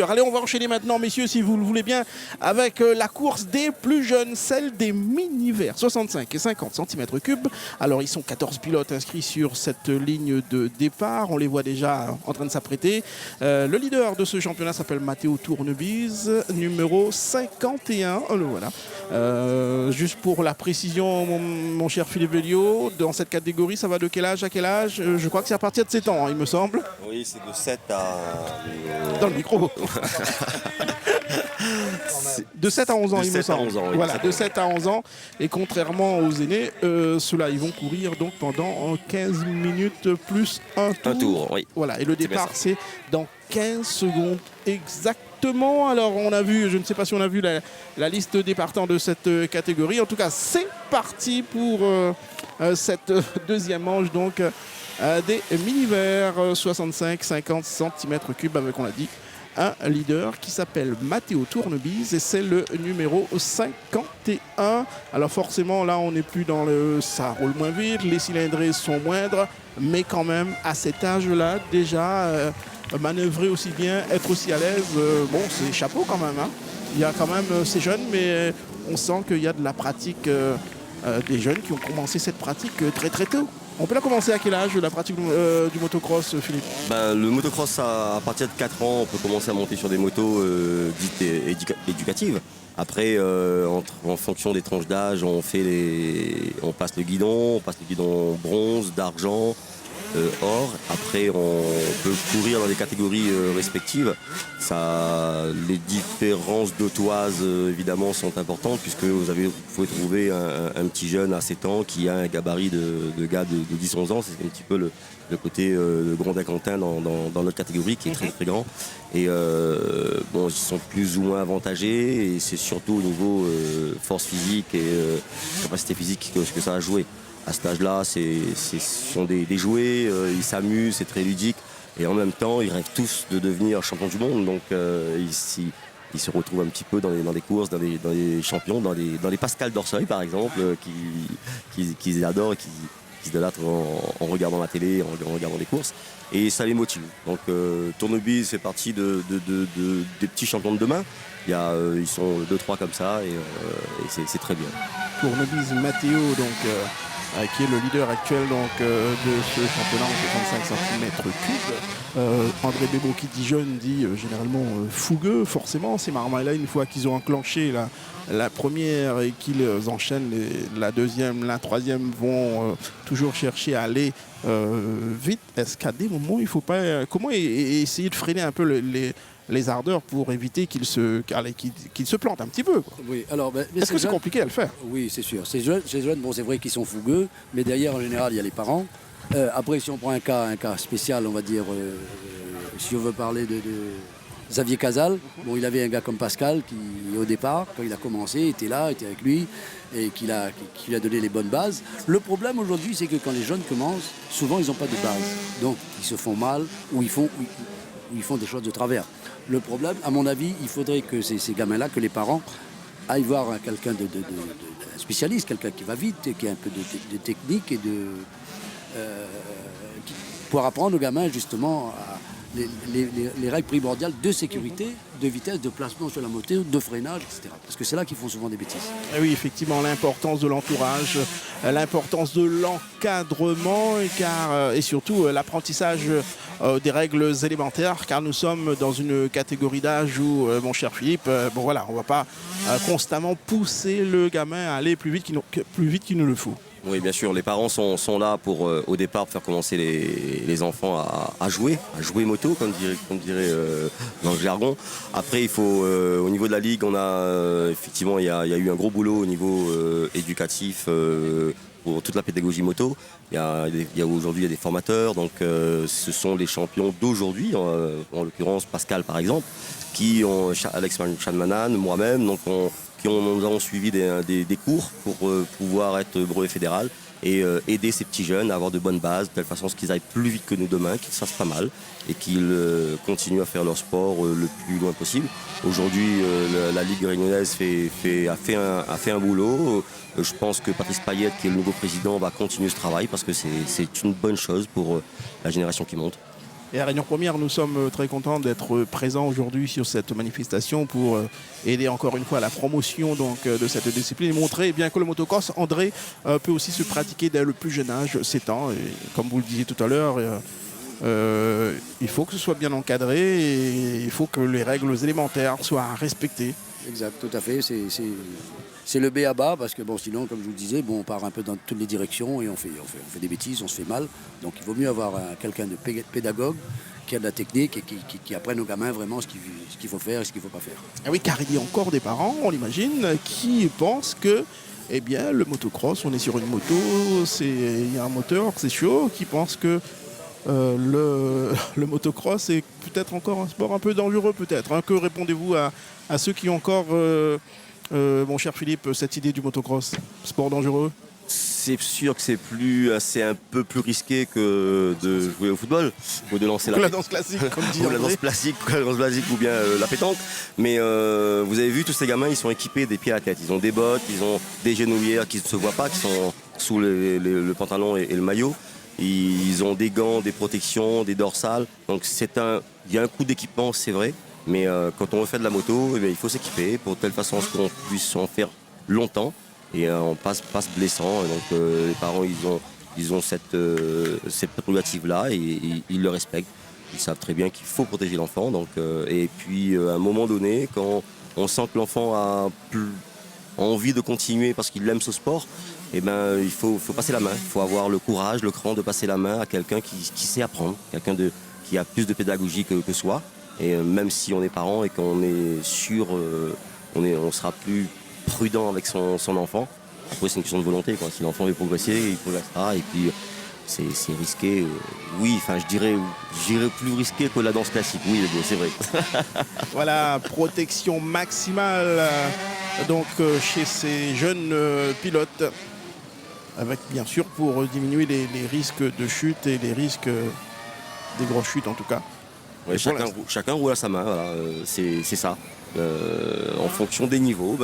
Allez, on va enchaîner maintenant, messieurs, si vous le voulez bien, avec la course des plus jeunes, celle des mini-verts, 65 et 50 cm3. Alors, ils sont 14 pilotes inscrits sur cette ligne de départ. On les voit déjà en train de s'apprêter. Le leader de ce championnat s'appelle Matteo Tournebise, numéro 51. Le voilà. Juste pour la précision, mon cher Philippe Velliot, dans cette catégorie, ça va de quel âge à quel âge? Je crois que c'est à partir de 7 ans, il me semble. Oui, c'est de 7 à... Dans le micro. De 7 à 11 ans, il me semble. Ans, oui, voilà, de 7 à 11 ans. Et contrairement aux aînés, ceux-là, ils vont courir donc pendant 15 minutes plus un tour. Un tour, oui. Voilà, et le départ, c'est dans 15 secondes exactement. Alors, on a vu, je ne sais pas si on a vu la liste des partants de cette catégorie. En tout cas, c'est parti pour cette deuxième manche, donc des mini-verts 65-50 cm3 avec, on l'a dit, un leader qui s'appelle Matteo Tournebise et c'est le numéro 51. Alors forcément là on n'est plus dans le ça roule moins vite, les cylindrées sont moindres, mais quand même à cet âge-là déjà manœuvrer aussi bien, être aussi à l'aise, bon c'est chapeau quand même. Hein. Il y a quand même, c'est jeune mais on sent qu'il y a de la pratique, des jeunes qui ont commencé cette pratique très très tôt. On peut la commencer à quel âge, la pratique du motocross, Philippe? Le motocross, à partir de 4 ans, on peut commencer à monter sur des motos dites éducatives. Après, en fonction des tranches d'âge, on passe le guidon bronze, d'argent, or. Après, on peut courir dans les catégories respectives. Les différences de toise, évidemment, sont importantes puisque vous pouvez trouver un petit jeune à 7 ans qui a un gabarit de gars de 10-11 ans. C'est un petit peu le côté Grondin-Quentin dans notre catégorie qui est très très grand. Et ils sont plus ou moins avantagés et c'est surtout au niveau force physique et capacité physique que ça a joué. À cet âge-là, ce sont des jouets, ils s'amusent, c'est très ludique. Et en même temps, ils rêvent tous de devenir champions du monde. Donc ils se retrouvent un petit peu dans les courses, dans les champions, dans les Pascal d'Orseuil par exemple, qu'ils adorent et qui se idolâtrent en regardant la télé, en regardant les courses. Et ça les motive. Donc Tournebise fait partie des petits champions de demain. Ils sont 2-3 comme ça et c'est très bien. Tournebise Matteo, donc... qui est le leader actuel donc, de ce championnat en 65 cm3. André Bébaud qui dit jeune dit généralement fougueux. Forcément, ces marins-là, une fois qu'ils ont enclenché la première et qu'ils enchaînent la deuxième, la troisième, vont toujours chercher à aller vite. Est-ce qu'à des moments, il ne faut pas... Comment essayer de freiner un peu les ardeurs pour éviter qu'ils se plantent un petit peu, quoi. Oui, alors, est-ce que c'est compliqué à le faire? Oui, c'est sûr. Ces jeunes, bon, c'est vrai qu'ils sont fougueux, mais derrière, en général, il y a les parents. Après, si on prend un cas spécial, on va dire, si on veut parler de Xavier Casal, bon, il avait un gars comme Pascal qui, au départ, quand il a commencé, était avec lui et qui lui a donné les bonnes bases. Le problème aujourd'hui, c'est que quand les jeunes commencent, souvent, ils n'ont pas de base. Donc, ils se font mal ou ils font des choses de travers. Le problème, à mon avis, il faudrait que ces gamins-là, que les parents aillent voir quelqu'un de spécialiste, quelqu'un qui va vite et qui a un peu de technique et pour apprendre aux gamins justement les règles primordiales de sécurité, de vitesse, de placement sur la moto, de freinage, etc. Parce que c'est là qu'ils font souvent des bêtises. Et oui, effectivement, l'importance de l'entourage, l'importance de l'encadrement et surtout l'apprentissage des règles élémentaires, car nous sommes dans une catégorie d'âge où, mon cher Philippe, on ne va pas constamment pousser le gamin à aller plus vite qu'il ne le faut. Oui, bien sûr, les parents sont là pour, au départ, faire commencer les enfants à jouer moto, comme dirait dans le jargon. Après, il faut, au niveau de la ligue, effectivement, il y a eu un gros boulot au niveau éducatif pour toute la pédagogie moto. Aujourd'hui, il y a des formateurs, donc ce sont les champions d'aujourd'hui, en l'occurrence Pascal par exemple, Alex Chanmanan, moi-même, donc nous avons suivi des cours pour pouvoir être brevet fédéral et aider ces petits jeunes à avoir de bonnes bases, de telle façon qu'ils aillent plus vite que nous demain, qu'ils fassent pas mal et qu'ils continuent à faire leur sport le plus loin possible. Aujourd'hui, la Ligue réunionnaise a fait un boulot. Je pense que Patrice Payet, qui est le nouveau président, va continuer ce travail parce que c'est une bonne chose pour la génération qui monte. Et à Réunion Première, nous sommes très contents d'être présents aujourd'hui sur cette manifestation pour aider encore une fois à la promotion donc, de cette discipline et montrer eh bien, que le motocross, André, peut aussi se pratiquer dès le plus jeune âge, 7 ans. Et comme vous le disiez tout à l'heure, il faut que ce soit bien encadré et il faut que les règles élémentaires soient respectées. Exact, tout à fait. C'est le B à bas parce que bon, sinon, comme je vous le disais, bon, on part un peu dans toutes les directions et on fait des bêtises, on se fait mal. Donc il vaut mieux avoir quelqu'un de pédagogue qui a de la technique et qui apprenne aux gamins vraiment ce qu'il faut faire et ce qu'il ne faut pas faire. Ah oui, car il y a encore des parents, on l'imagine, qui pensent que eh bien, le motocross, on est sur une moto, il y a un moteur, c'est chaud, qui pensent que le motocross est peut-être encore un sport un peu dangereux peut-être. Hein. Que répondez-vous à ceux qui ont encore, mon cher Philippe, cette idée du motocross, sport dangereux? C'est sûr que c'est un peu plus risqué que de jouer au football ou de lancer la danse classique, comme dit ou la danse classique ou bien la pétanque. Mais vous avez vu, tous ces gamins, ils sont équipés des pieds à la tête. Ils ont des bottes, ils ont des genouillères qui ne se voient pas, qui sont sous le pantalon et le maillot. Ils ont des gants, des protections, des dorsales. Donc il y a un coup d'équipement, c'est vrai. Mais quand on refait de la moto, eh bien, il faut s'équiper pour de telle façon qu'on puisse en faire longtemps. Et on passe blessant. Donc les parents, ils ont cette prérogative-là et ils le respectent. Ils savent très bien qu'il faut protéger l'enfant. Donc, et puis à un moment donné, quand on sent que l'enfant a envie de continuer parce qu'il aime ce sport, eh ben, il faut passer la main. Il faut avoir le courage, le cran de passer la main à quelqu'un qui sait apprendre, quelqu'un qui a plus de pédagogie que soi. Et même si on est parent et qu'on est sûr, on sera plus prudent avec son enfant. Après, c'est une question de volonté, quoi. Si l'enfant veut progresser, il progressera. Et puis, c'est risqué. Oui, enfin, je dirais plus risqué que la danse classique. Oui, c'est vrai. Voilà, protection maximale donc chez ces jeunes pilotes, avec bien sûr pour diminuer les risques de chute et les risques des grosses chutes en tout cas. Ouais, chacun roule à sa main, voilà, c'est ça. En fonction des niveaux,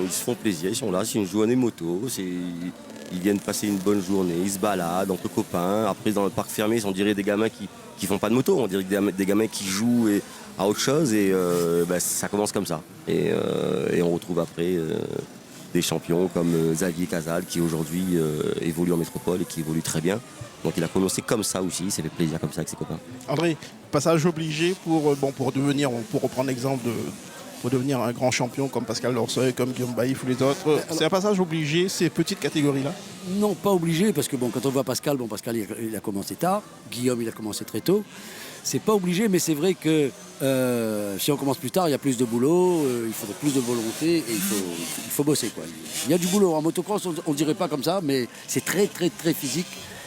ils se font plaisir, ils sont là, c'est une journée moto, ils viennent passer une bonne journée, ils se baladent entre copains. Après, dans le parc fermé, on dirait des gamins qui font pas de moto, on dirait des gamins qui jouent à autre chose et ça commence comme ça. Et on retrouve après des champions comme Xavier Casal qui aujourd'hui évolue en métropole et qui évolue très bien. Donc il a commencé comme ça aussi, il s'est fait plaisir comme ça avec ses copains. André, passage obligé pour reprendre l'exemple pour devenir un grand champion comme Pascal Lorseuil, comme Guillaume Baïf ou les autres. C'est un passage obligé, ces petites catégories-là? Non, pas obligé, parce que bon, quand on voit Pascal, Pascal il a commencé tard, Guillaume il a commencé très tôt. C'est pas obligé, mais c'est vrai que si on commence plus tard, il y a plus de boulot, il faudrait plus de volonté et il faut bosser, quoi. Il y a du boulot en motocross, on ne dirait pas comme ça, mais c'est très très très physique.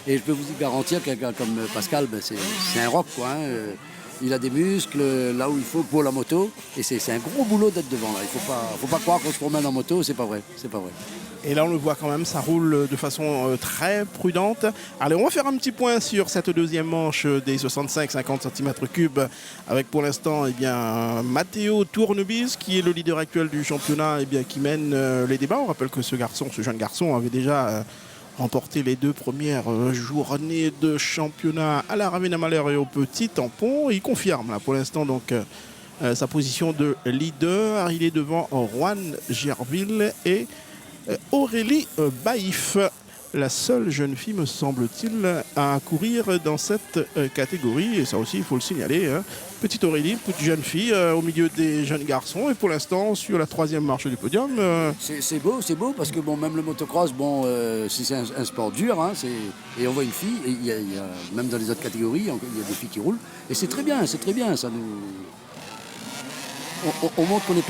Et je peux vous garantir que quelqu'un comme Pascal, c'est un rock, quoi. Hein. Il a des muscles là où il faut pour la moto. Et c'est un gros boulot d'être devant. Là. Il faut pas croire qu'on se promène en moto, c'est pas vrai. Et là, on le voit quand même, ça roule de façon très prudente. Allez, on va faire un petit point sur cette deuxième manche des 65-50 cm3, avec pour l'instant Matteo Tournebise, qui est le leader actuel du championnat, qui mène les débats. On rappelle que ce jeune garçon avait déjà remporté les 2 premières journées de championnat à la Ravena Malher et au Petit Tampon. Il confirme là, pour l'instant donc sa position de leader. Il est devant Juan Gerville et Aurélie Baïf, la seule jeune fille, me semble-t-il, à courir dans cette catégorie. Et ça aussi, il faut le signaler. Hein. Petite Aurélie, petite jeune fille au milieu des jeunes garçons. Et pour l'instant, sur la 3e marche du podium. C'est beau, parce que même le motocross, c'est un sport dur. Hein, et on voit une fille, et il y a, même dans les autres catégories, il y a des filles qui roulent. Et c'est très bien, ça nous... On montre qu'on n'est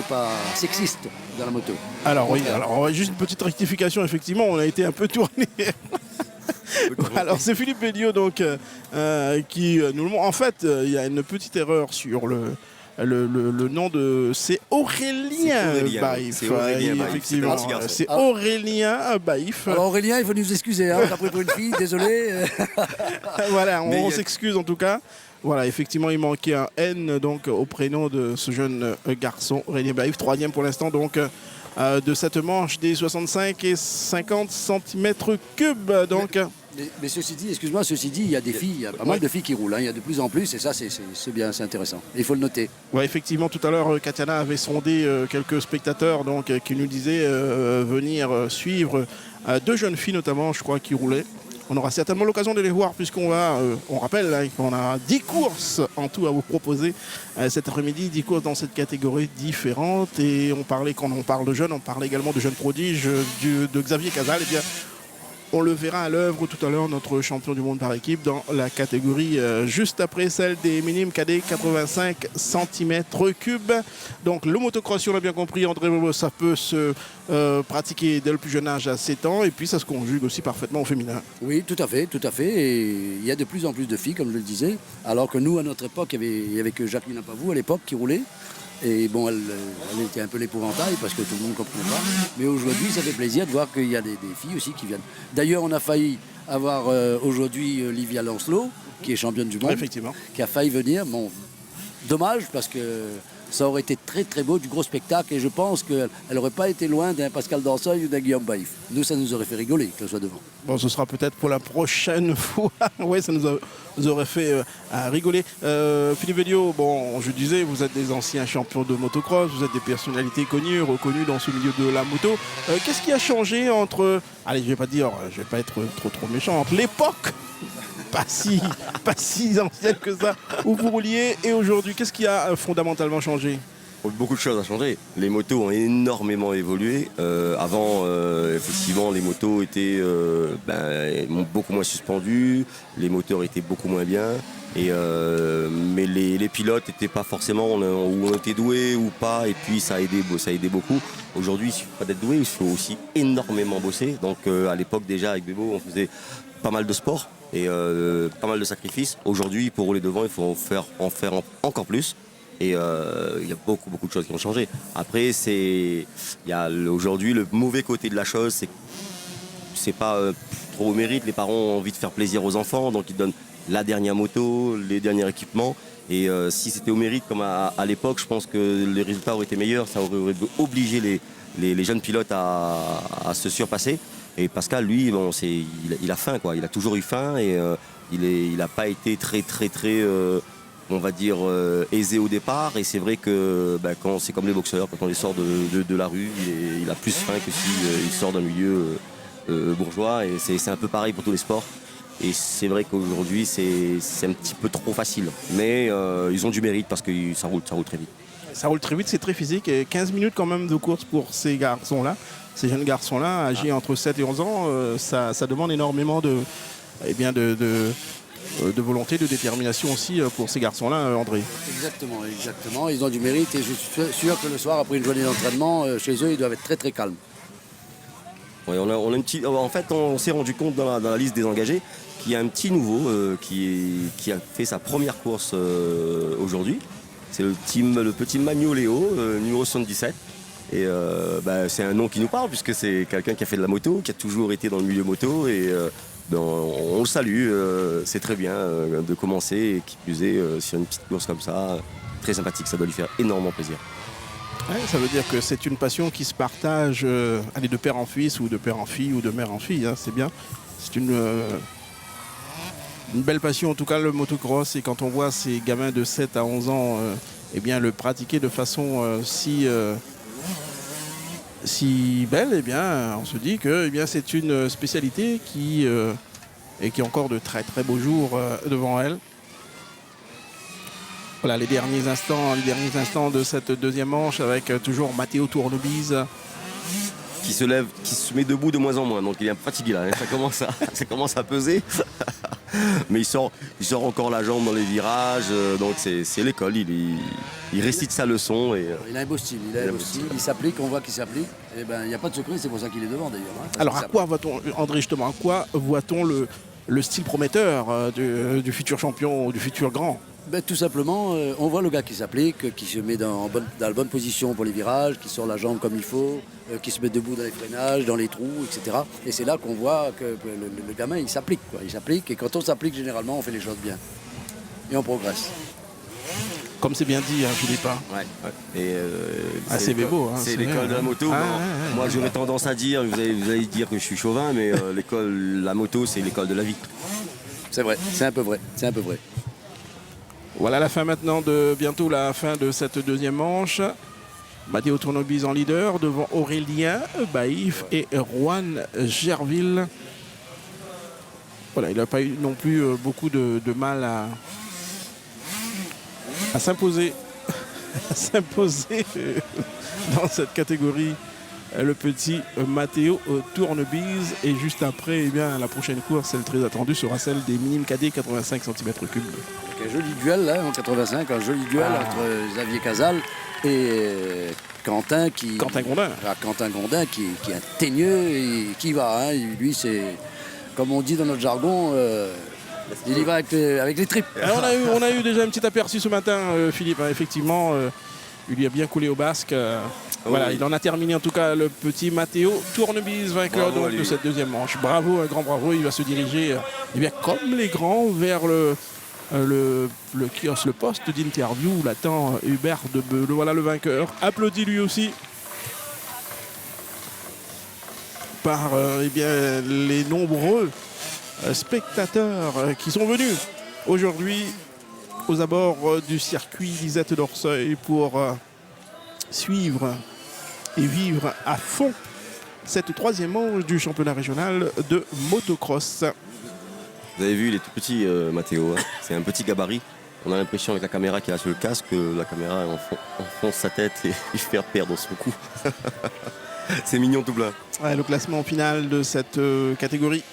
pas sexiste dans la moto. Alors oui, juste une petite rectification, effectivement, on a été un peu tourné. Alors c'est Philippe Béliot donc, qui nous le montre. En fait, il y a une petite erreur sur le nom de... C'est Aurélien Baïf. C'est Aurélien Baïf, Effectivement, c'est un petit garçon. c'est Aurélien Baïf. Alors Aurélien, il faut nous excuser, hein, après pour une fille, désolé. Voilà, Mais on s'excuse en tout cas. Voilà, effectivement, il manquait un N donc, au prénom de ce jeune garçon, Aurélien Baïf, troisième pour l'instant donc de cette manche des 65 et 50 cm3. Donc, Mais ceci dit, excuse-moi, il y a des filles, il y a pas mal de filles qui roulent, hein, il y a de plus en plus, et ça c'est bien, c'est intéressant. Et il faut le noter. ouais, effectivement, tout à l'heure, Katiana avait sondé quelques spectateurs donc, qui nous disaient venir suivre deux jeunes filles notamment, je crois, qui roulaient. On aura certainement l'occasion de les voir puisqu'on va, on rappelle hein, qu'on a 10 courses en tout à vous proposer cet après-midi, 10 courses dans cette catégorie différente. Et on parlait, quand on parle de jeunes, on parlait également de jeunes prodiges de Xavier Casal. Et bien, on le verra à l'œuvre tout à l'heure, notre champion du monde par équipe, dans la catégorie juste après celle des minimes cadets 85 cm3. Donc le motocross, si on l'a bien compris, André, ça peut se pratiquer dès le plus jeune âge à 7 ans et puis ça se conjugue aussi parfaitement au féminin. Oui, tout à fait, tout à fait. Et il y a de plus en plus de filles, comme je le disais, alors que nous, à notre époque, il y avait que Jacqueline Pavou à l'époque qui roulait. Et bon, elle était un peu l'épouvantail parce que tout le monde ne comprenait pas. Mais aujourd'hui, ça fait plaisir de voir qu'il y a des filles aussi qui viennent. D'ailleurs, on a failli avoir aujourd'hui Livia Lancelot, qui est championne du monde, Effectivement. qui a failli venir. Bon, dommage parce que ça aurait été très très beau, du gros spectacle. Et je pense qu'elle n'aurait pas été loin d'un Pascal Danseuil ou d'un Guillaume Baïf. Nous, ça nous aurait fait rigoler qu'elle soit devant. Bon, ce sera peut-être pour la prochaine fois. Oui, ça nous aurait fait rigoler. Philippe Véliot, bon, je disais, vous êtes des anciens champions de motocross, vous êtes des personnalités connues, reconnues dans ce milieu de la moto. Qu'est-ce qui a changé entre, allez, je vais pas être trop méchant, entre l'époque pas si ancienne que ça où vous rouliez et aujourd'hui, qu'est-ce qui a fondamentalement changé? Beaucoup de choses ont changé. Les motos ont énormément évolué. Avant, effectivement, les motos étaient beaucoup moins suspendues, les moteurs étaient beaucoup moins bien. Mais les pilotes n'étaient pas forcément où on était doué ou pas, et puis ça aidait beaucoup. Aujourd'hui, il ne suffit pas d'être doué, il faut aussi énormément bosser. Donc à l'époque déjà avec Bebo, on faisait pas mal de sport et pas mal de sacrifices. Aujourd'hui, pour rouler devant, il faut en faire encore plus. Et il y a beaucoup de choses qui ont changé. Après, aujourd'hui, le mauvais côté de la chose, c'est pas trop au mérite. Les parents ont envie de faire plaisir aux enfants, donc ils donnent la dernière moto, les derniers équipements. Et si c'était au mérite comme à l'époque, je pense que les résultats auraient été meilleurs. Ça aurait obligé les jeunes pilotes à se surpasser. Et Pascal, lui, bon, il a faim, quoi. Il a toujours eu faim et il n'a pas été très on va dire aisé au départ, et c'est vrai que quand c'est comme les boxeurs, quand on les sort de la rue, il a plus faim que s'il sort d'un milieu bourgeois, et c'est un peu pareil pour tous les sports. Et c'est vrai qu'aujourd'hui c'est un petit peu trop facile, mais ils ont du mérite parce que ça roule très vite. Ça roule très vite, c'est très physique, et 15 minutes quand même de course pour ces garçons-là, ces jeunes garçons-là, âgés entre 7 et 11 ans, ça demande énormément de volonté, de détermination aussi pour ces garçons-là, André. Exactement. Ils ont du mérite et je suis sûr que le soir, après une journée d'entraînement, chez eux, ils doivent être très calmes. Ouais, en fait, on s'est rendu compte dans la liste des engagés qu'il y a un petit nouveau qui a fait sa première course aujourd'hui. C'est le petit Magno Léo, numéro 77. Et c'est un nom qui nous parle puisque c'est quelqu'un qui a fait de la moto, qui a toujours été dans le milieu moto, et on le salue, c'est très bien de commencer, et qui plus est sur une petite course comme ça, très sympathique, ça doit lui faire énormément plaisir. Ouais, ça veut dire que c'est une passion qui se partage de père en fils, ou de père en fille, ou de mère en fille, hein, c'est bien. C'est une belle passion, en tout cas le motocross, et quand on voit ces gamins de 7 à 11 ans le pratiquer de façon si belle, on se dit que c'est une spécialité qui a encore de très beaux jours devant elle. Voilà les derniers instants de cette deuxième manche avec toujours Matteo Tournebise. Qui se met debout de moins en moins, donc il est un peu fatigué là, hein. ça commence à peser. Mais il sort encore la jambe dans les virages, donc c'est l'école, il récite sa leçon. Il a un beau style, il s'applique, on voit qu'il s'applique. Et il n'y a pas de secret, c'est pour ça qu'il est devant d'ailleurs. Hein, alors à quoi voit-on, André, justement, à quoi voit-on le style prometteur du futur champion, du futur grand? Tout simplement, on voit le gars qui s'applique, qui se met dans la bonne position pour les virages, qui sort la jambe comme il faut, qui se met debout dans les freinages, dans les trous, etc. Et c'est là qu'on voit que le gamin, il s'applique, quoi. Il s'applique, et quand on s'applique, généralement, on fait les choses bien. Et on progresse. Comme c'est bien dit, hein, Philippe. Ouais. Et c'est beau. Hein, c'est l'école de la moto. Moi, j'aurais tendance à dire, vous allez dire que je suis chauvin, mais la moto, c'est l'école de la vie. C'est vrai, c'est un peu vrai. Voilà la fin maintenant bientôt la fin de cette deuxième manche. Matteo Tournebise en leader devant Aurélien Baïf et Juan Gerville. Voilà, il n'a pas eu non plus beaucoup de mal à s'imposer dans cette catégorie. Le petit Matteo Tournebise. Et juste après, la prochaine course, celle très attendue, sera celle des minimes cadets 85 cm3. Un joli duel là, en 85, un joli duel entre Xavier Casal et Quentin Gondin. Quentin Gondin qui est un teigneux et qui va. Hein. Lui, c'est, comme on dit dans notre jargon, il y va avec les tripes. On a eu déjà un petit aperçu ce matin, Philippe. Hein, effectivement, il lui a bien coulé au basque. Voilà, il en a terminé en tout cas le petit Matteo Tournebise, vainqueur de cette deuxième manche. Bravo, un grand bravo. Il va se diriger comme les grands vers le kiosque, le poste d'interview où l'attend Hubert Debeu. Voilà le vainqueur. Applaudi lui aussi par les nombreux spectateurs qui sont venus aujourd'hui aux abords du circuit Lisette d'Orseuil pour suivre et vivre à fond cette troisième manche du championnat régional de motocross. Vous avez vu, il est tout petit, Matteo. Hein. C'est un petit gabarit. On a l'impression avec la caméra qu'il a sur le casque que la caméra enfonce sa tête et il fait perdre son coup. C'est mignon tout plein. Ouais, le classement final de cette catégorie.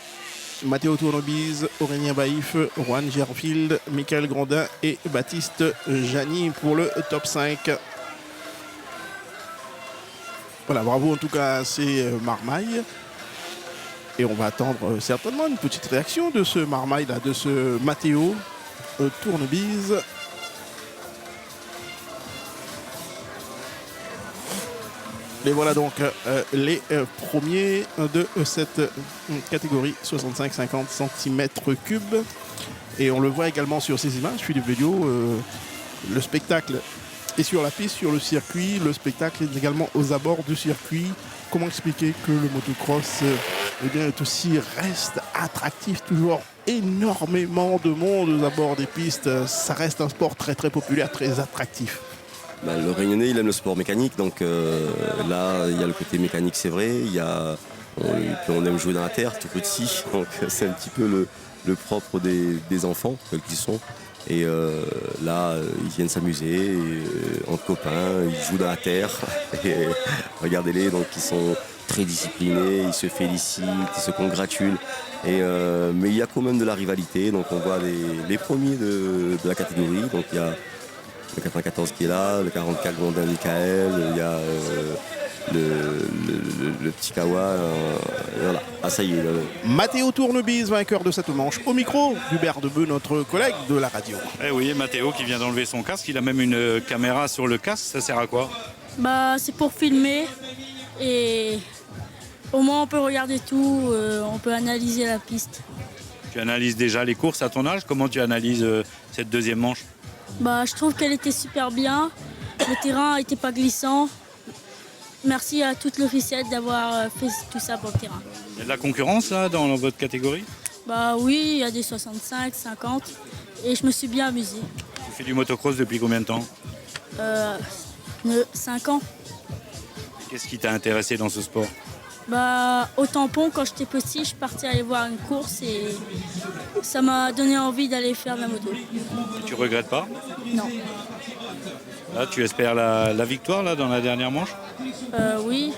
Matteo Tournebise, Aurélien Baïf, Juan Gerfield, Michael Grandin et Baptiste Jani pour le top 5. Voilà, bravo en tout cas à ces marmailles. Et on va attendre certainement une petite réaction de ce marmaille là, de ce Matteo Tournebise. Et voilà donc les premiers de cette catégorie 65-50 cm3. Et on le voit également sur ces images, Philippe Véliot, le spectacle est sur la piste, sur le circuit. Le spectacle est également aux abords du circuit. Comment expliquer que le motocross reste attractif, toujours énormément de monde aux abords des pistes. Ça reste un sport très très populaire, très attractif. Le Réunionnais, il aime le sport mécanique, donc là, il y a le côté mécanique, c'est vrai. On aime jouer dans la terre, tout petit, donc c'est un petit peu le propre des enfants, quels qu'ils sont. Et là, ils viennent s'amuser entre copains, ils jouent dans la terre. Et regardez-les, donc ils sont très disciplinés, ils se félicitent, ils se congratulent. Mais il y a quand même de la rivalité, donc on voit les premiers de la catégorie. Donc il y a le 94 qui est là, le 44 Gondin Michael, il y a le petit Kawa. Voilà. Ah ça y est. Matteo Tournebise, vainqueur de cette manche. Au micro d'Hubert Debeu, notre collègue de la radio. Eh oui, Matteo qui vient d'enlever son casque. Il a même une caméra sur le casque. Ça sert à quoi? C'est pour filmer et au moins on peut regarder tout, on peut analyser la piste. Tu analyses déjà les courses à ton âge. Comment tu analyses cette deuxième manche? Je trouve qu'elle était super bien. Le terrain n'était pas glissant. Merci à toute l'officielle d'avoir fait tout ça pour le terrain. Il y a de la concurrence là dans votre catégorie? Oui, il y a des 65, 50 et je me suis bien amusée. Tu fais du motocross depuis combien de temps? 5 ans. Qu'est-ce qui t'a intéressé dans ce sport? Au tampon, quand j'étais petit, je partais aller voir une course et ça m'a donné envie d'aller faire la moto. Tu regrettes pas? Non. Là, tu espères la victoire là, dans la dernière manche? Oui.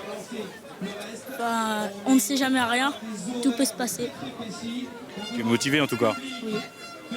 On ne sait jamais rien. Tout peut se passer. Tu es motivé en tout cas? Oui.